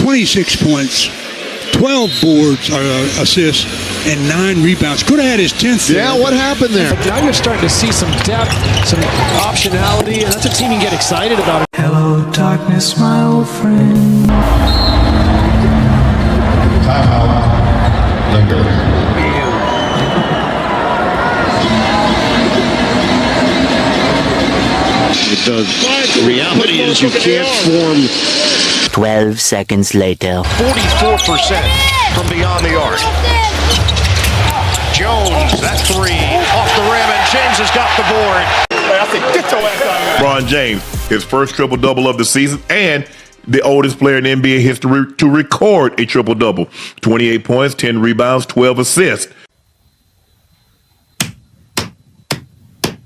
26 points, 12 boards, assists, and 9 rebounds. Could have had his 10th. Yeah, what happened there? But now you're starting to see some depth, some optionality, and that's a team you can get excited about. Hello, darkness, my old friend. Timeout. Linger. The reality is you can't form. 12 seconds later. 44% from beyond the arc. Jones, that three off the rim, and James has got the board. I think get your ass out of here. LeBron James, his first triple-double of the season, and the oldest player in NBA history to record a triple-double. 28 points, 10 rebounds, 12 assists.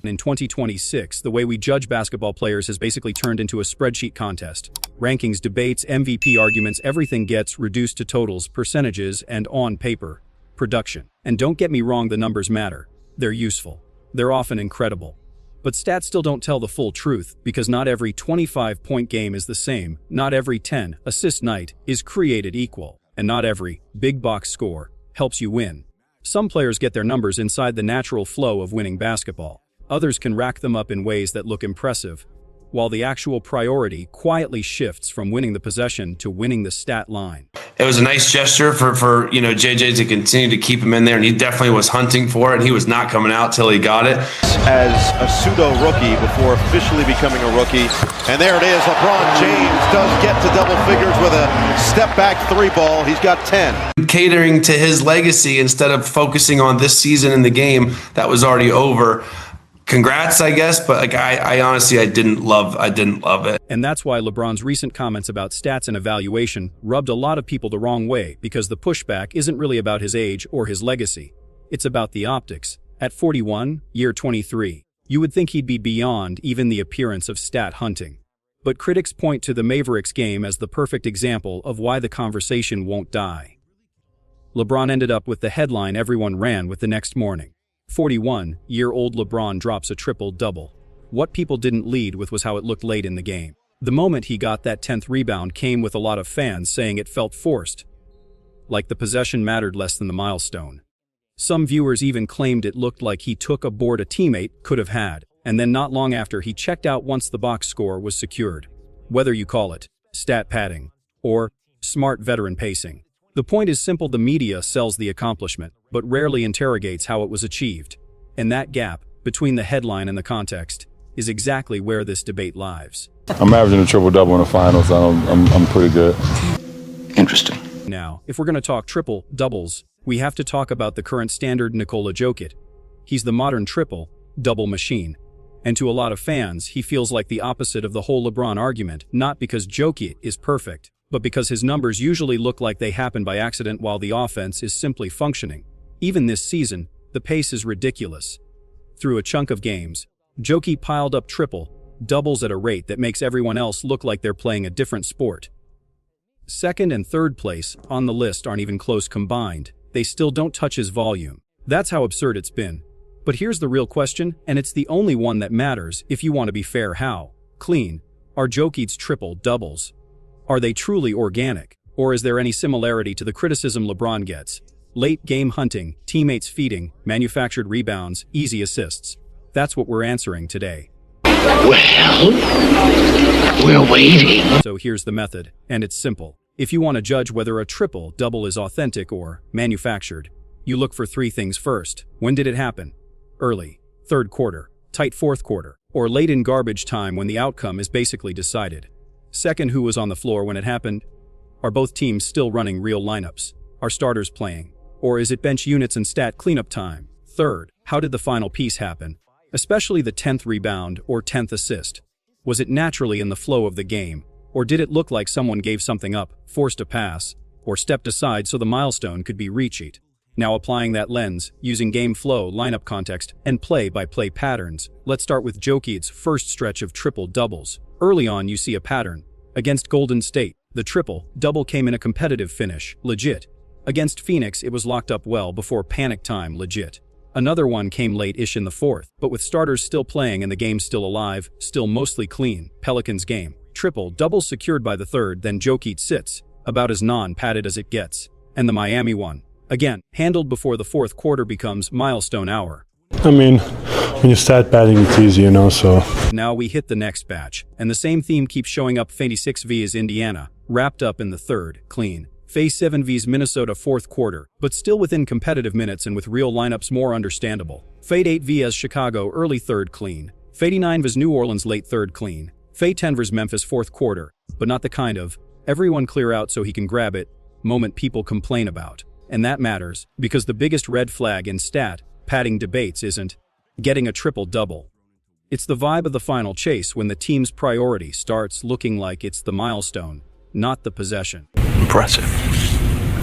In 2026, the way we judge basketball players has basically turned into a spreadsheet contest. Rankings, debates, MVP arguments, everything gets reduced to totals, percentages, and on paper, production. And don't get me wrong, the numbers matter. They're useful. They're often incredible. But stats still don't tell the full truth, because not every 25-point game is the same, not every 10-assist night is created equal, and not every big box score helps you win. Some players get their numbers inside the natural flow of winning basketball. Others can rack them up in ways that look impressive, while the actual priority quietly shifts from winning the possession to winning the stat line. It was a nice gesture for JJ to continue to keep him in there, and he definitely was hunting for it, and he was not coming out till he got it. As a pseudo-rookie before officially becoming a rookie, and there it is, LeBron James does get to double figures with a step-back three ball. He's got 10. Catering to his legacy instead of focusing on this season in the game that was already over. Congrats, I guess, but I honestly, I didn't love it. And that's why LeBron's recent comments about stats and evaluation rubbed a lot of people the wrong way, because the pushback isn't really about his age or his legacy. It's about the optics. At 41, year 23, you would think he'd be beyond even the appearance of stat hunting. But critics point to the Mavericks game as the perfect example of why the conversation won't die. LeBron ended up with the headline everyone ran with the next morning. 41-year-old LeBron drops a triple-double. What people didn't lead with was how it looked late in the game. The moment he got that 10th rebound came with a lot of fans saying it felt forced, like the possession mattered less than the milestone. Some viewers even claimed it looked like he took a board a teammate could have had, and then not long after he checked out once the box score was secured. Whether you call it stat padding or smart veteran pacing. The point is simple: the media sells the accomplishment, but rarely interrogates how it was achieved. And that gap between the headline and the context is exactly where this debate lies. I'm averaging a triple-double in the finals. I'm pretty good. Interesting. Now, if we're going to talk triple-doubles, we have to talk about the current standard, Nikola Jokić. He's the modern triple-double machine. And to a lot of fans, he feels like the opposite of the whole LeBron argument, not because Jokić is perfect, but because his numbers usually look like they happen by accident while the offense is simply functioning. Even this season, the pace is ridiculous. Through a chunk of games, Jokić piled up triple-doubles at a rate that makes everyone else look like they're playing a different sport. Second and third place on the list aren't even close combined. They still don't touch his volume. That's how absurd it's been. But here's the real question, and it's the only one that matters if you want to be fair: how clean are Jokic's triple-doubles? Are they truly organic? Or is there any similarity to the criticism LeBron gets? Late game hunting, teammates feeding, manufactured rebounds, easy assists. That's what we're answering today. Well, we're waiting. So here's the method, and it's simple. If you want to judge whether a triple-double is authentic or manufactured, you look for three things first. When did it happen? Early, third quarter, tight fourth quarter, or late in garbage time when the outcome is basically decided. Second, who was on the floor when it happened? Are both teams still running real lineups? Are starters playing? Or is it bench units and stat cleanup time? Third, how did the final piece happen? Especially the 10th rebound or 10th assist. Was it naturally in the flow of the game? Or did it look like someone gave something up, forced a pass, or stepped aside so the milestone could be reached? Now, applying that lens, using game flow, lineup context, and play-by-play patterns, let's start with Jokic's first stretch of triple-doubles. Early on, you see a pattern. Against Golden State, the triple-double came in a competitive finish, legit. Against Phoenix, it was locked up well before panic time, legit. Another one came late-ish in the fourth, but with starters still playing and the game still alive, still mostly clean. Pelicans game. Triple-double secured by the third, then Jokic sits. about as non-padded as it gets. And the Miami one, again, handled before the fourth quarter becomes milestone hour. I mean, when you start batting, it's easy, so. Now we hit the next batch, and the same theme keeps showing up. 26 vs Indiana, wrapped up in the third, clean. Phase 7 vs Minnesota fourth quarter, but still within competitive minutes and with real lineups more understandable. Fade 8 vs Chicago early third, clean. Fade 9 vs New Orleans late third, clean. Fade 10 vs Memphis fourth quarter, but not the kind of everyone clear out so he can grab it moment people complain about. And that matters, because the biggest red flag in stat padding debates isn't getting a triple-double. It's the vibe of the final chase when the team's priority starts looking like it's the milestone, not the possession. Impressive.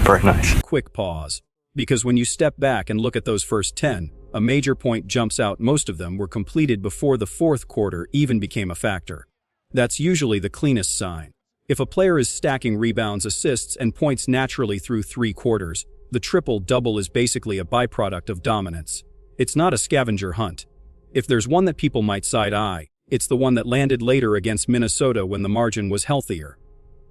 Very nice. Quick pause. Because when you step back and look at those first 10, a major point jumps out. Most of them were completed before the fourth quarter even became a factor. That's usually the cleanest sign. If a player is stacking rebounds, assists, and points naturally through 3 quarters, the triple-double is basically a byproduct of dominance. It's not a scavenger hunt. If there's one that people might side-eye, it's the one that landed later against Minnesota when the margin was healthier.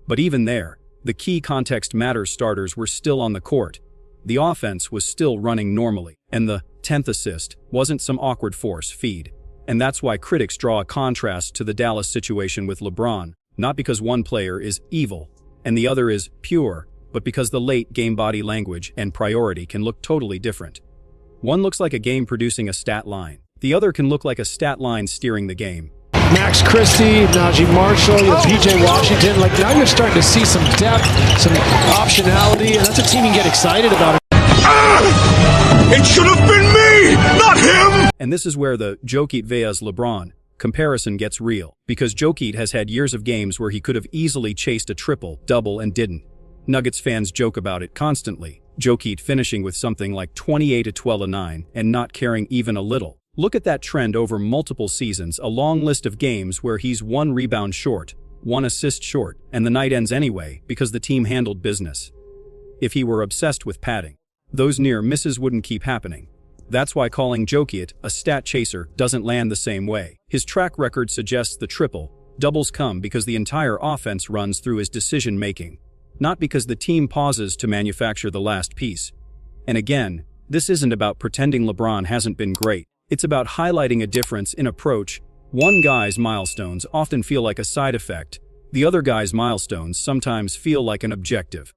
But even there, the key context matters. Starters were still on the court. The offense was still running normally, and the 10th assist wasn't some awkward force feed. And that's why critics draw a contrast to the Dallas situation with LeBron, not because one player is evil and the other is pure, but because the late game body language and priority can look totally different. One looks like a game producing a stat line. The other can look like a stat line steering the game. Max Christie, Najee Marshall, PJ Washington. Now you're starting to see some depth, some optionality, and that's a team you can get excited about. It should have been me, not him! And this is where the Jokic vs LeBron comparison gets real, because Jokic has had years of games where he could have easily chased a triple-double and didn't. Nuggets fans joke about it constantly. Jokic finishing with something like 28 12 9 and not caring even a little. Look at that trend over multiple seasons, a long list of games where he's 1 rebound short, 1 assist short, and the night ends anyway because the team handled business. If he were obsessed with padding, those near misses wouldn't keep happening. That's why calling Jokic a stat chaser doesn't land the same way. His track record suggests the triple-doubles come because the entire offense runs through his decision-making, not because the team pauses to manufacture the last piece. And again, this isn't about pretending LeBron hasn't been great. It's about highlighting a difference in approach. One guy's milestones often feel like a side effect. The other guy's milestones sometimes feel like an objective.